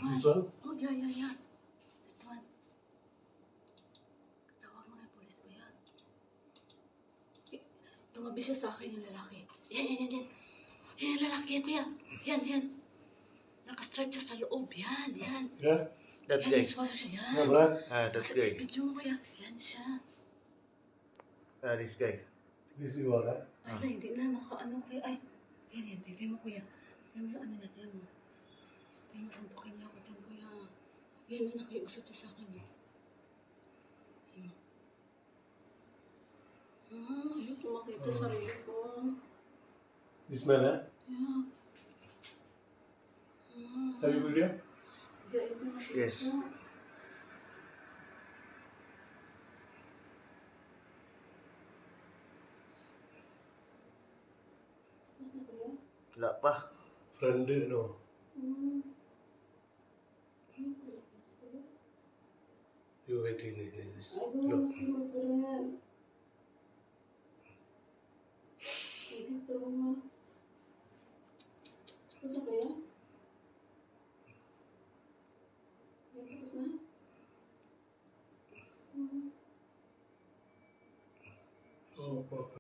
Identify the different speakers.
Speaker 1: This one?
Speaker 2: Oh, yeah. That one. Tawag mo nga yung police ko yan. Tumabi siya sa akin yung lalaki. Yan. Yan yung lalaki yan, kuya. Yan. Nakastripe siya sa loob. Yan.
Speaker 1: Yeah?
Speaker 3: That
Speaker 2: Yan,
Speaker 3: guy.
Speaker 2: iswaso siya. Yan.
Speaker 1: Yeah, black?
Speaker 3: That guy.
Speaker 2: Video mo, kuya. Yan siya.
Speaker 3: This guy.
Speaker 1: This is what, huh?
Speaker 2: Ala, hindi na makaano, kuya. Ay, yan. Tignan mo, kuya. Tignan mo yung ano niya. Tignan mo. Santukin niya ako dyan, kuya. Yan yung nakiusap siya sa akin. Yan. Ayun, tumakita sa sarili ko.
Speaker 1: This man, huh?
Speaker 2: Yeah.
Speaker 1: Send you video?
Speaker 2: Yeah, ito nakita.
Speaker 3: Yes.
Speaker 2: Tapos na, kuya?
Speaker 3: Wala pa.
Speaker 1: Friend, no. You waiting like this.
Speaker 2: I don't want to see my friend. Hindi, tulong mo. Tapos na, kuya? Yan, tapos na?
Speaker 1: Oh, fuck.